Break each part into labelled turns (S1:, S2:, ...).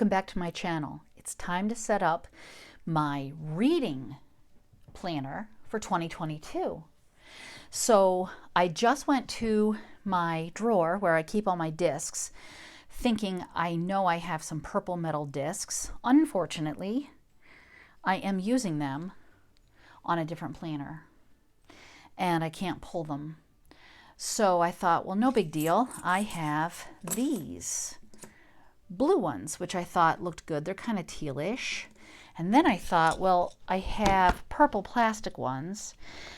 S1: Welcome back to my channel. It's time to set up my reading planner for 2022. So I just went to my drawer where I keep all my discs, thinking I know I have some purple metal discs. Unfortunately, I am using them on a different planner and I can't pull them. So I thought, well, no big deal. I have these blue ones, which I thought looked good. They're kind of tealish. And then I thought, well, I have purple plastic ones,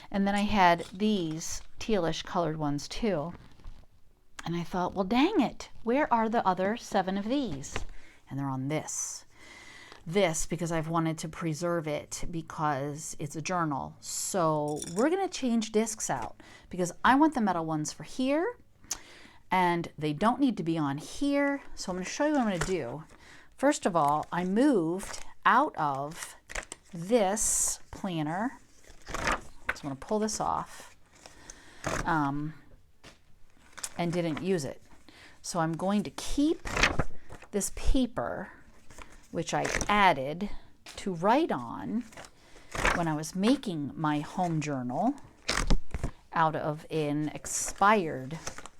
S1: and then I had these tealish colored ones too. And I thought, well, dang it, where are the other 7 of these? And they're on this. This, because I've wanted to preserve it because it's a journal. So we're going to change discs out because I want the metal ones for here, and they don't need to be on here. So I'm going to show you what I'm going to do. First of all, I moved out of this planner. So I'm going to pull this off and didn't use it. So I'm going to keep this paper, which I added to write on when I was making my home journal out of an expired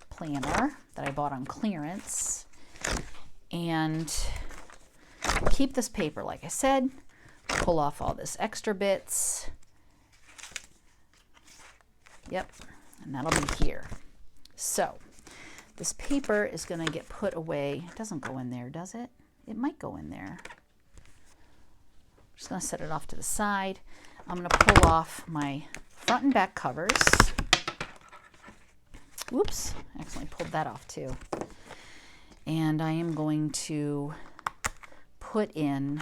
S1: planner that I bought on clearance, and keep this paper, like I said, pull off all this extra bits. Yep, and that'll be here. So this paper is going to get put away. It doesn't go in there, does it? It might go in there. I'm just going to set it off to the side. I'm going to pull off my front and back covers. Whoops, I accidentally pulled that off too. And I am going to put in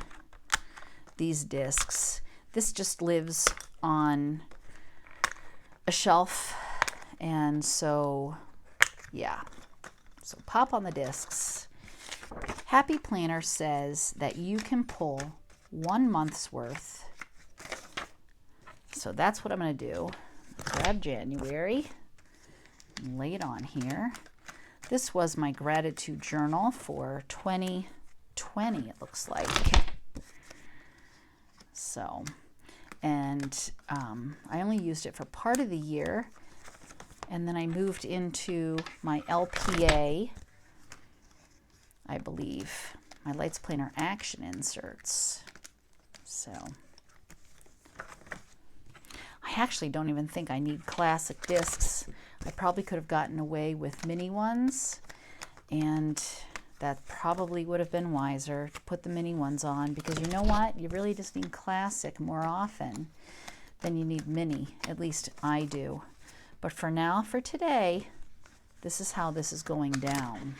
S1: these discs. This just lives on a shelf, and so yeah. So pop on the discs. Happy Planner says that you can pull 1 month's worth. So that's what I'm going to do. Grab January and lay it on here. This was my gratitude journal for 2020, it looks like. So, and I only used it for part of the year, and then I moved into my LPA, I believe, my Lights Planner Action inserts. So I actually don't even think I need classic discs. I probably could have gotten away with mini ones, and that probably would have been wiser to put the mini ones on, because you know what? You really just need classic more often than you need mini. At least I do. But for now, for today, this is how this is going down.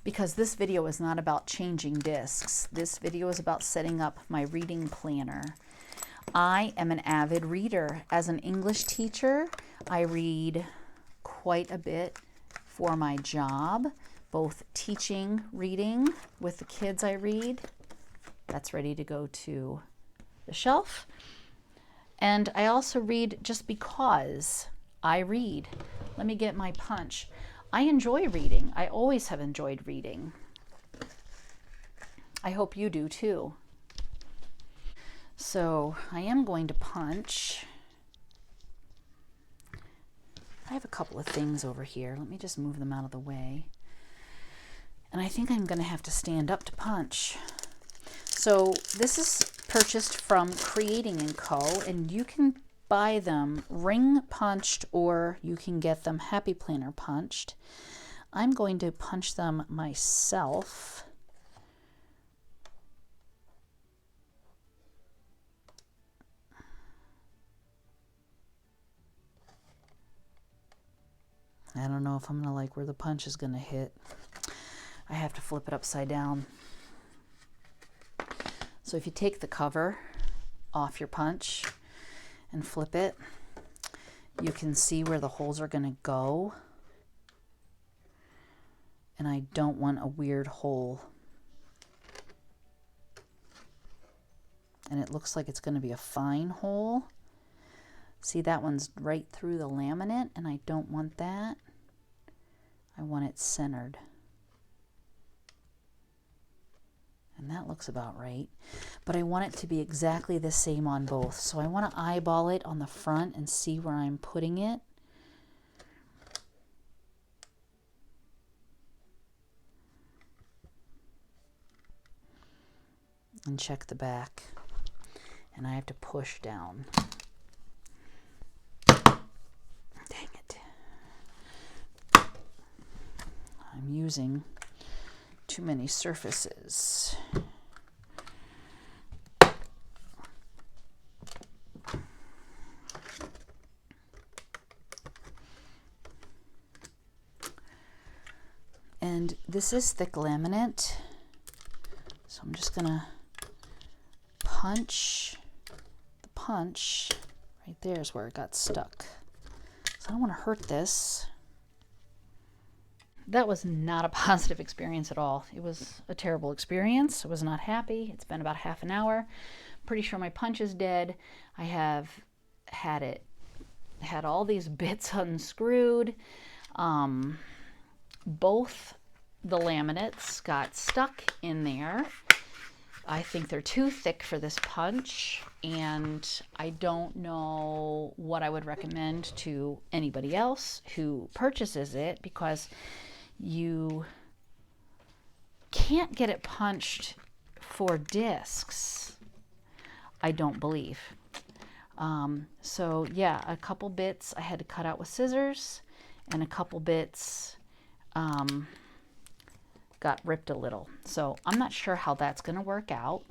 S1: Because this video is not about changing discs. This video is about setting up my reading planner. I am an avid reader. As an English teacher, I read quite a bit for my job, both teaching reading with the kids I read. That's ready to go to the shelf. And I also read just because I read. Let me get my punch. I enjoy reading. I always have enjoyed reading. I hope you do too. So I am going to punch. I have a couple of things over here. Let me just move them out of the way. And I think I'm going to have to stand up to punch. So this is purchased from Creating & Co. And you can buy them ring punched, or you can get them Happy Planner punched. I'm going to punch them myself. I don't know if I'm going to like where the punch is going to hit. I have to flip it upside down. So if you take the cover off your punch and flip it, you can see where the holes are going to go. And I don't want a weird hole. And it looks like it's going to be a fine hole. See, that one's right through the laminate, and I don't want that. I want it centered. that looks about right. But I want it to be exactly the same on both. So I want to eyeball it on the front and see where I'm putting it. And check the back. And I have to push down. Dang it. I'm using too many surfaces. And this is thick laminate, so I'm just gonna punch. The punch right there is where it got stuck. So I don't want to hurt this. That was not a positive experience at all. It was a terrible experience. I was not happy. It's been about half an hour. Pretty sure my punch is dead. I have had all these bits unscrewed. Both the laminates got stuck in there. I think they're too thick for this punch, and I don't know what I would recommend to anybody else who purchases it, because you can't get it punched for discs, I don't believe. So yeah, a couple bits I had to cut out with scissors, and a couple bits got ripped a little. So I'm not sure how that's going to work out.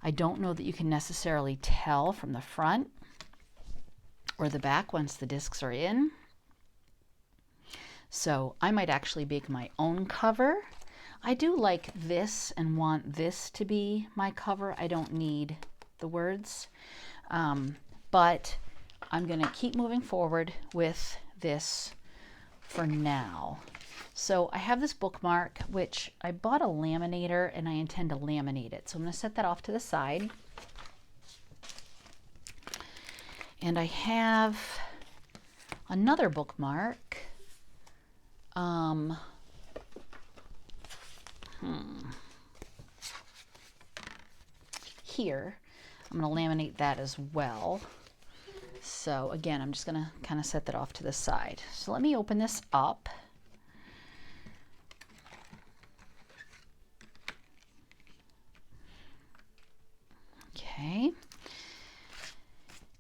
S1: I don't know that you can necessarily tell from the front or the back once the discs are in. So I might actually make my own cover. I do like this and want this to be my cover. I don't need the words. But I'm going to keep moving forward with this for now. So I have this bookmark, which I bought a laminator and I intend to laminate it. So I'm going to set that off to the side. And I have another bookmark. Here. I'm going to laminate that as well. So again, I'm just going to kind of set that off to the side. So let me open this up. Okay,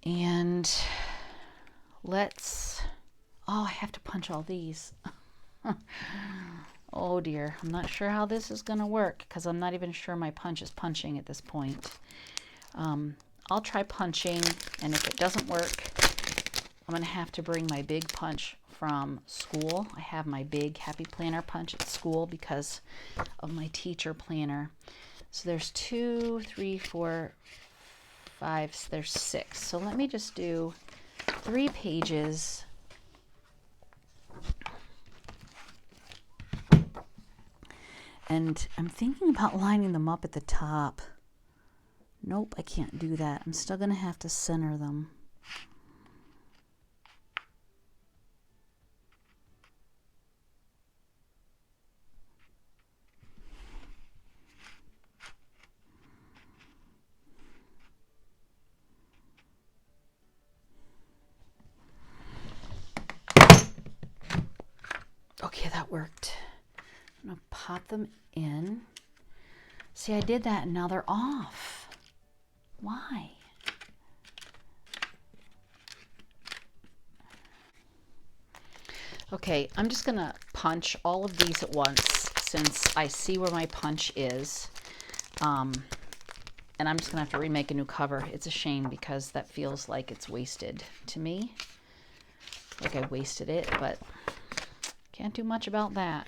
S1: and let's, oh, I have to punch all these. Oh dear, I'm not sure how this is going to work, because I'm not even sure my punch is punching at this point. I'll try punching, and if it doesn't work, I'm going to have to bring my big punch from school. I have my big Happy Planner punch at school because of my teacher planner. So there's 2, 3, 4, 5, there's 6. So let me just do 3 pages. And I'm thinking about lining them up at the top. Nope, I can't do that. I'm still going to have to center them. Okay, that worked. I'm going to pop them in. See, I did that and now they're off. Why? Okay, I'm just going to punch all of these at once since I see where my punch is. And I'm just going to have to remake a new cover. It's a shame because that feels like it's wasted to me. Like I wasted it, but can't do much about that.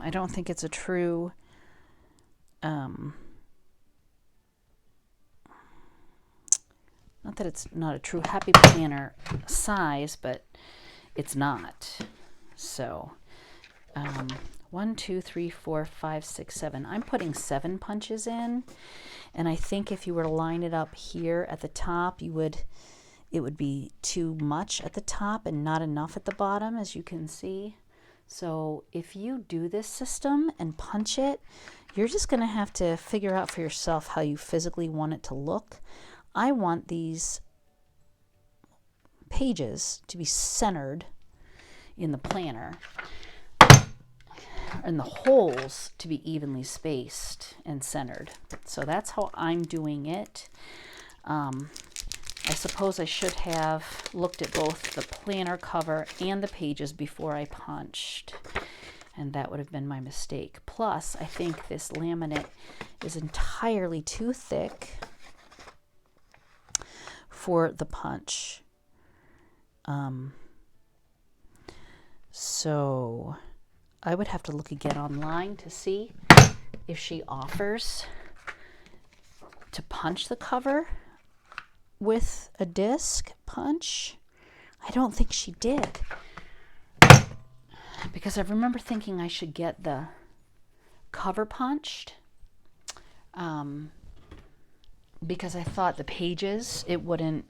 S1: I don't think it's a true not that it's not a true Happy Planner size, but it's not. So 1, 2, 3, 4, 5, 6, 7. I'm putting 7 punches in, and I think if you were to line it up here at the top, you would, it would be too much at the top and not enough at the bottom, as you can see. So if you do this system and punch it, you're just going to have to figure out for yourself how you physically want it to look. I want these pages to be centered in the planner and the holes to be evenly spaced and centered. So that's how I'm doing it. I suppose I should have looked at both the planner cover and the pages before I punched, and that would have been my mistake. Plus, I think this laminate is entirely too thick for the punch. So I would have to look again online to see if she offers to punch the cover with a disc punch. I don't think she did, because I remember thinking I should get the cover punched, because I thought the pages, it wouldn't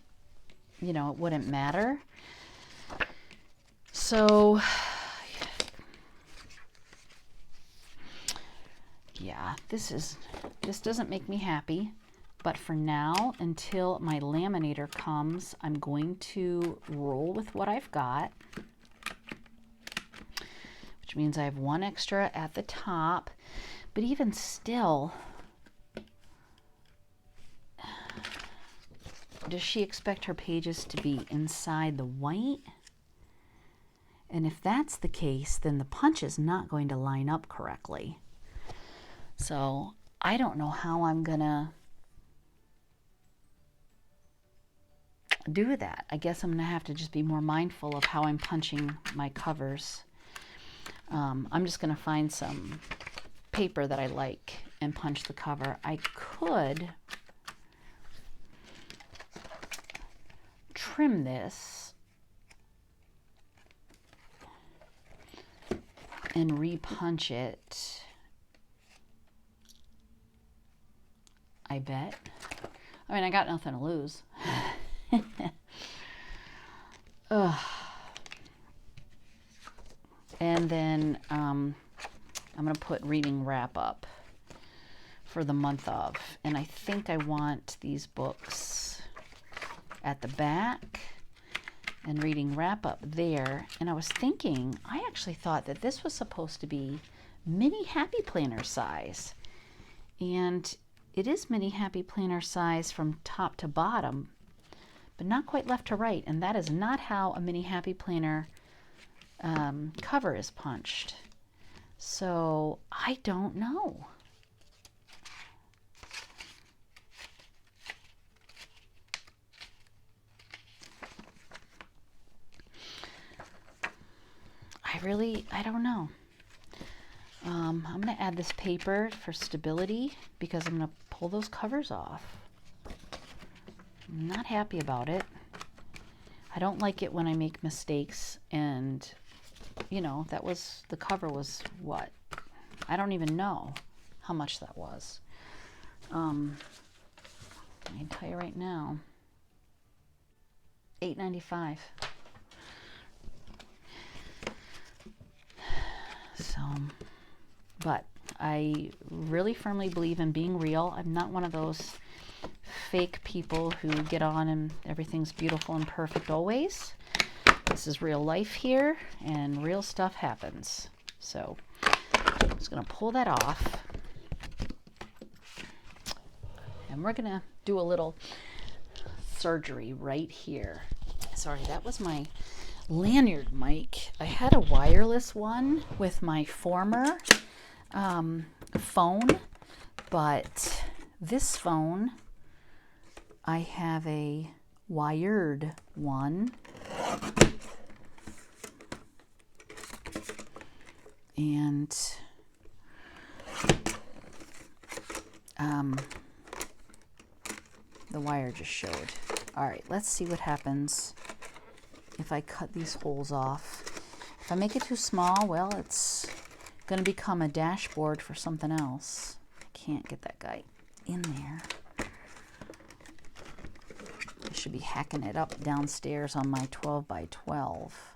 S1: matter. So yeah, this doesn't make me happy. But for now, until my laminator comes, I'm going to roll with what I've got, which means I have one extra at the top. But even still, does she expect her pages to be inside the white? And if that's the case, then the punch is not going to line up correctly. So I don't know how I'm gonna do that. I guess I'm gonna have to just be more mindful of how I'm punching my covers. I'm just gonna find some paper that I like and punch the cover. I could trim this and repunch it, I bet. I mean, I got nothing to lose. And then I'm going to put reading wrap up for the month of. And I think I want these books at the back and reading wrap up there. And I was thinking, I actually thought that this was supposed to be mini Happy Planner size. And it is mini Happy Planner size from top to bottom, but not quite left to right. And that is not how a mini Happy Planner cover is punched. So I don't know. I don't know. I'm going to add this paper for stability because I'm going to pull those covers off. I'm not happy about it. I don't like it when I make mistakes, and the cover was what? I don't even know how much that was. I can tell you right now, $8.95. So, but I really firmly believe in being real. I'm not one of those fake people who get on and everything's beautiful and perfect always. This is real life here, and real stuff happens. So I'm just going to pull that off, and we're going to do a little surgery right here. Sorry, that was my lanyard mic. I had a wireless one with my former phone, but this phone, I have a wired one, and the wire just showed. All right, let's see what happens if I cut these holes off. If I make it too small, well, it's going to become a dashboard for something else. I can't get that guy in there. I should be hacking it up downstairs on my 12 by 12.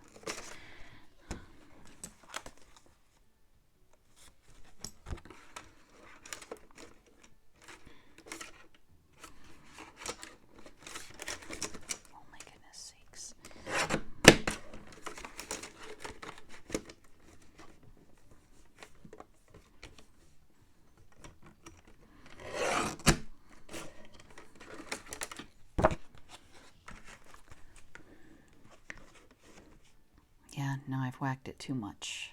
S1: Oh my goodness sakes. Yeah, now I've whacked it too much.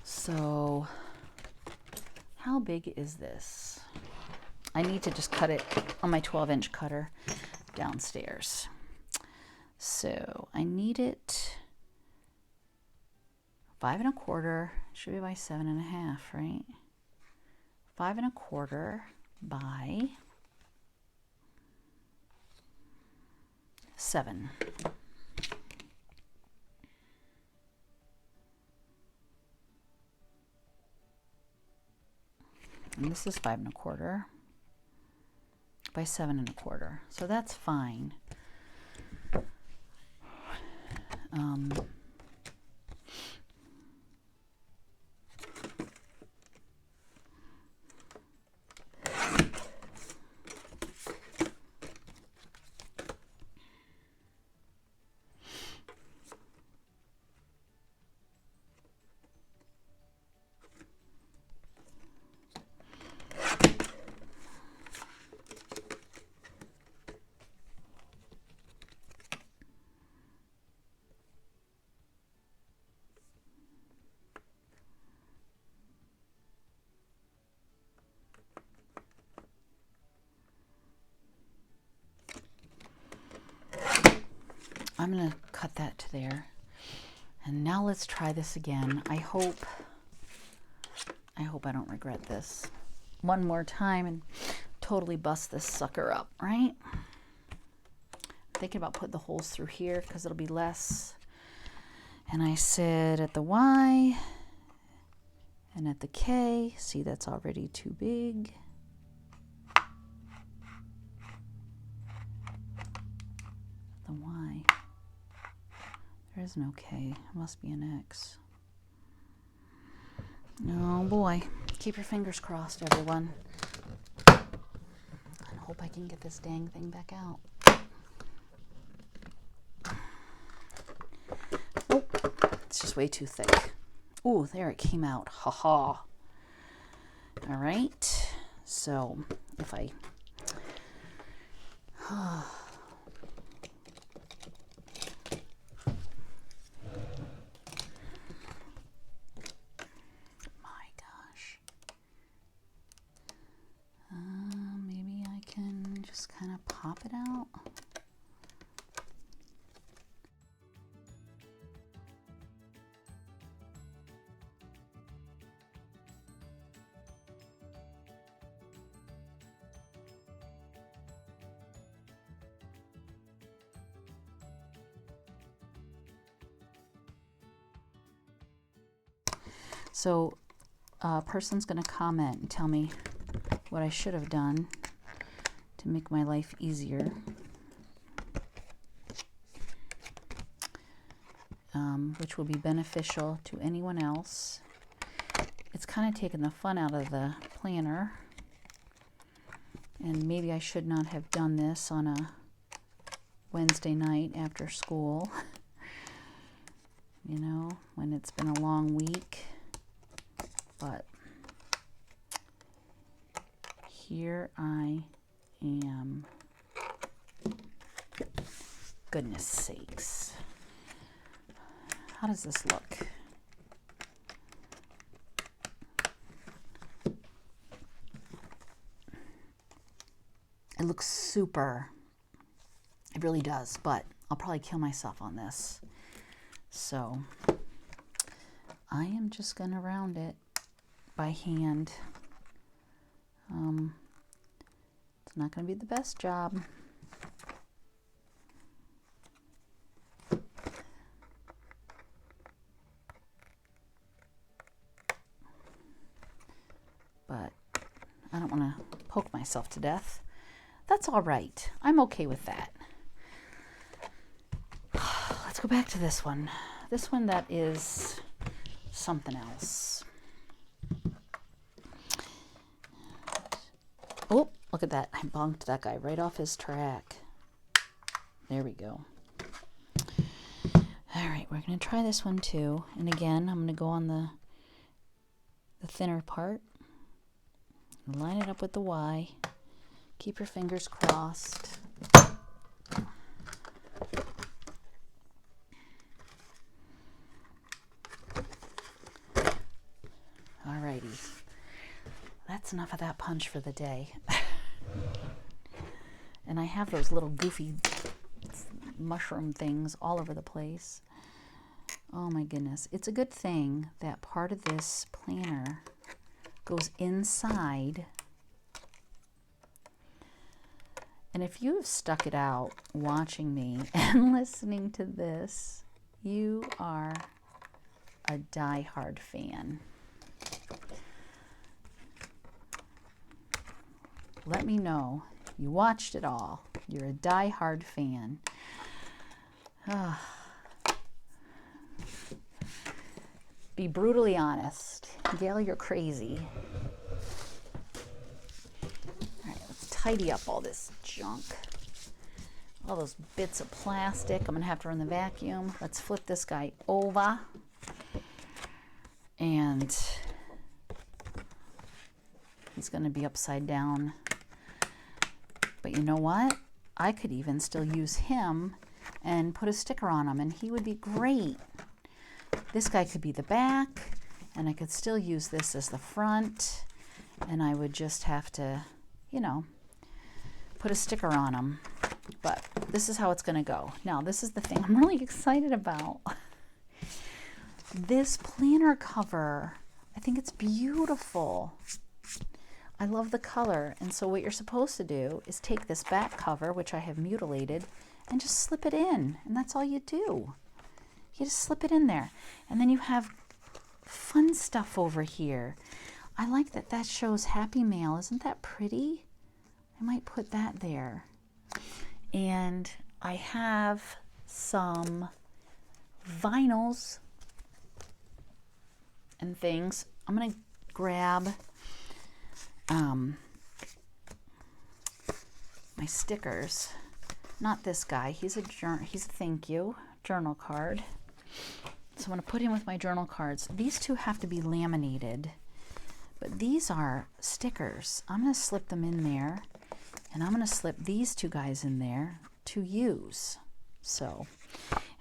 S1: So, how big is this? I need to just cut it on my 12-inch cutter downstairs. So, I need it 5 1/4, should be by 7 1/2, right? 5 1/4 by 7. And this is 5 1/4 by 7 1/4. So that's fine. I'm going to cut that to there. And now let's try this again. I hope I don't regret this. One more time and totally bust this sucker up, right? I'm thinking about putting the holes through here because it'll be less. And I said at the Y and at the K, see that's already too big. The Y. There is no K. It must be an X. Oh boy. Keep your fingers crossed, everyone. And hope I can get this dang thing back out. Nope. It's just way too thick. Ooh, there it came out. Ha ha. All right. So if I... kind of pop it out. So a person's going to comment and tell me what I should have done to make my life easier. Which will be beneficial to anyone else. It's kind of taken the fun out of the planner. And maybe I should not have done this on a Wednesday night after school. You know, when it's been a long week. But here I am. Goodness sakes. How does this look? It looks super. It really does, but I'll probably kill myself on this. So I am just going to round it by hand. It's not going to be the best job. But I don't want to poke myself to death. that's all right. I'm okay with that. Let's go back to this one. This one that is something else. Oh, look at that. I bonked that guy right off his track. There we go. All right, we're going to try this one too. And again, I'm going to go on the thinner part. Line it up with the Y. Keep your fingers crossed. Alrighty. That's enough of that punch for the day. And I have those little goofy mushroom things all over the place. Oh my goodness. It's a good thing that part of this planner goes inside. And if you have stuck it out watching me and listening to this, you are a die-hard fan. Let me know. You watched it all. You're a die-hard fan. Be brutally honest. Gail, you're crazy. All right, let's tidy up all this junk. All those bits of plastic. I'm going to have to run the vacuum. Let's flip this guy over. And he's going to be upside down. But you know what? I could even still use him and put a sticker on him, and he would be great. This guy could be the back, and I could still use this as the front, and I would just have to, you know, put a sticker on him. But this is how it's going to go. Now, this is the thing I'm really excited about. This planner cover, I think it's beautiful. I love the color. And so what you're supposed to do is take this back cover, which I have mutilated, and just slip it in. And that's all you do. You just slip it in there. And then you have fun stuff over here. I like that that shows Happy Mail. Isn't that pretty? I might put that there. And I have some vinyls and things. I'm going to grab my stickers. Not this guy. He's a thank you journal card. So I'm going to put him with my journal cards. These two have to be laminated, but these are stickers. I'm going to slip them in there, and I'm going to slip these two guys in there to use. So,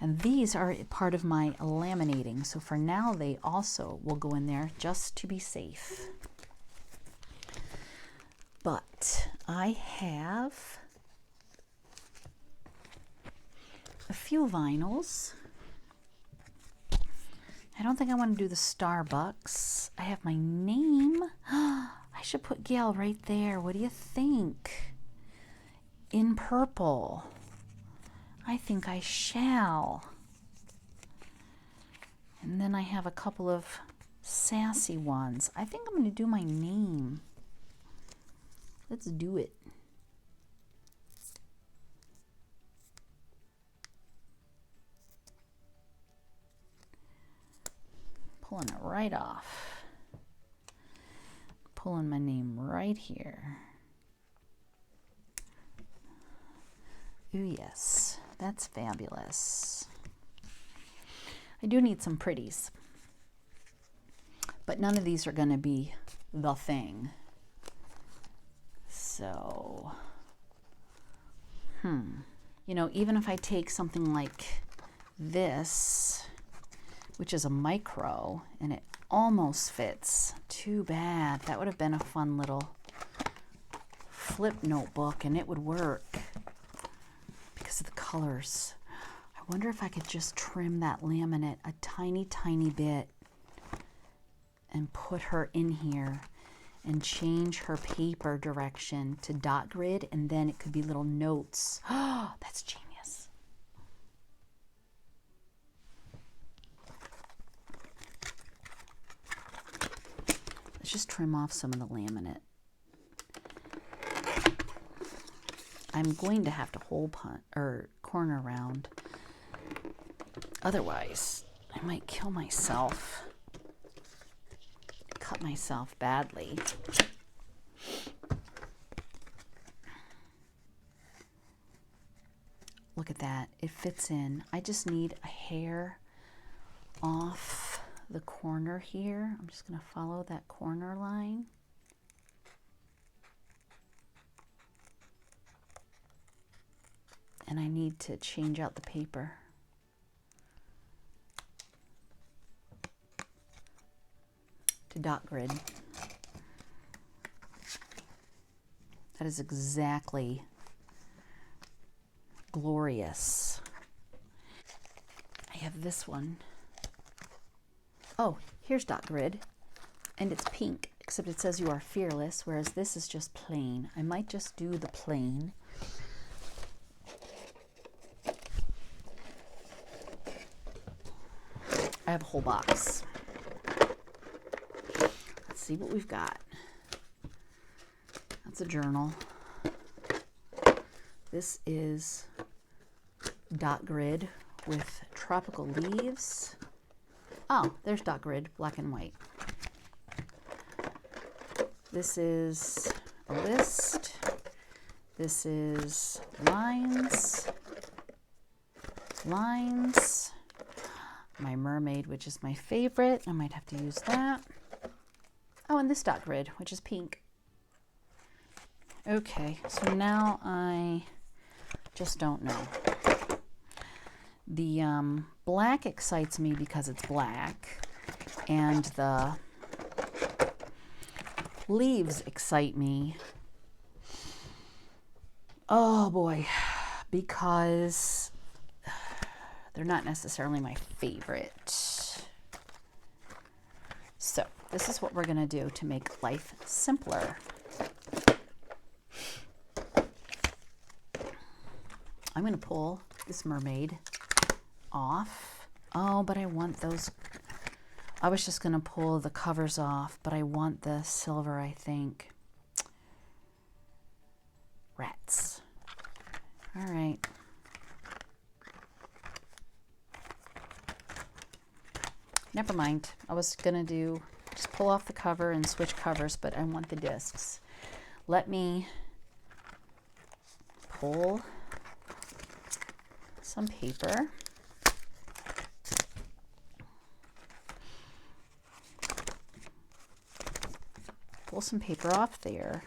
S1: and these are part of my laminating. So for now, they also will go in there just to be safe. But I have a few vinyls. I don't think I want to do the Starbucks. I have my name. I should put Gail right there. What do you think? In purple. I think I shall. And then I have a couple of sassy ones. I think I'm going to do my name. Let's do it. Pulling it right off. Pulling my name right here. Ooh, yes, that's fabulous. I do need some pretties, but none of these are going to be the thing. So, you know, even if I take something like this, which is a micro, and it almost fits. Too bad. That would have been a fun little flip notebook, and it would work because of the colors. I wonder if I could just trim that laminate a tiny, tiny bit and put her in here and change her paper direction to dot grid, and then it could be little notes. Oh, that's genius. Let's just trim off some of the laminate. I'm going to have to hole punch or corner round. Otherwise, I might kill myself. Cut myself badly. Look at that. It fits in. I just need a hair off the corner here. I'm just going to follow that corner line. And I need to change out the paper. To dot grid. That is exactly glorious. I have this one. Oh, here's dot grid. And it's pink, except it says you are fearless, whereas this is just plain. I might just do the plain. I have a whole box. Let's see what we've got. That's a journal. This is dot grid with tropical leaves. Oh, there's dot grid, black and white. This is a list. This is lines. Lines. My mermaid, which is my favorite. I might have to use that. Oh, and this dot grid, which is pink. Okay, so now I just don't know. The black excites me because it's black, and the leaves excite me. Oh boy, because they're not necessarily my favorite. So this is what we're going to do to make life simpler. I'm going to pull this mermaid off. Oh, but I want those. I was just going to pull the covers off, but I want the silver, I think. Rats. All right. Never mind. I was going to just pull off the cover and switch covers, but I want the discs. Let me pull some paper. Pull some paper off there.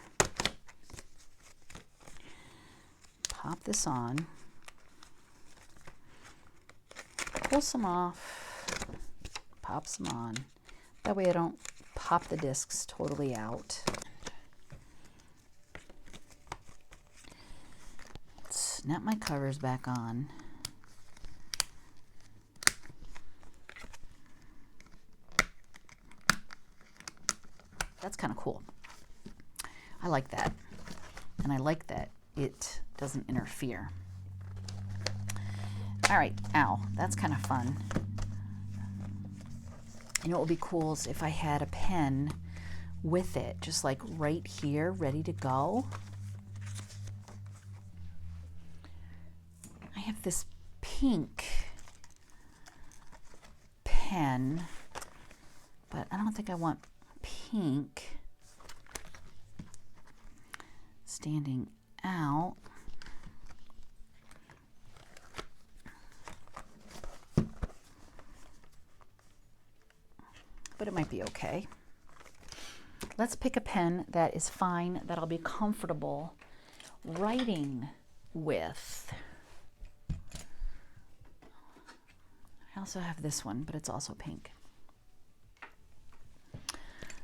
S1: Pop this on. Pull some off. Pop some on. That way I don't pop the discs totally out. Snap my covers back on. That's kind of cool. I like that. And I like that it doesn't interfere. All right, ow, that's kind of fun. You know what would be cool is if I had a pen with it, just like right here, ready to go. I have this pink pen, but I don't think I want pink standing out. But it might be okay. Let's pick a pen that is fine, that I'll be comfortable writing with. I also have this one, but it's also pink.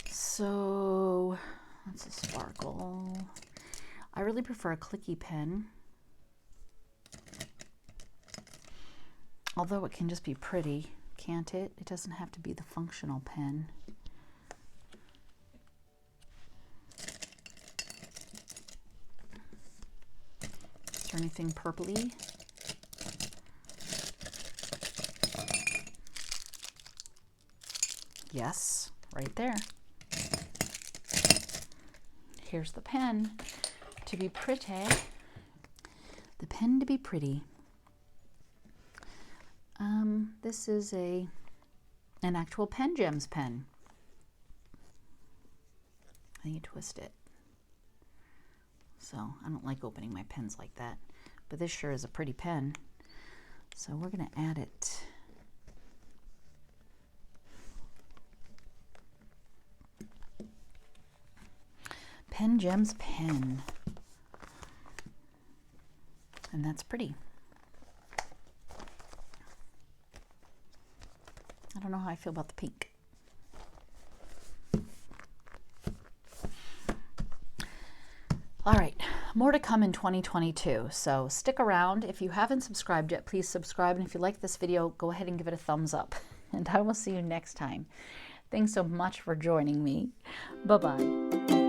S1: So that's a sparkle. I really prefer a clicky pen, although it can just be pretty, can't it? It doesn't have to be the functional pen. Is there anything purpley? Yes, right there. Here's the pen to be pretty. tend to be pretty. This is an actual Pen Gems pen. And you twist it. So I don't like opening my pens like that, but this sure is a pretty pen. So we're going to add it. Pen Gems pen. And that's pretty. I don't know how I feel about the pink. All right, more to come in 2022, so stick around. If you haven't subscribed yet, please subscribe, and if you like this video, go ahead and give it a thumbs up, and I will see you next time. Thanks so much for joining me. Bye-bye.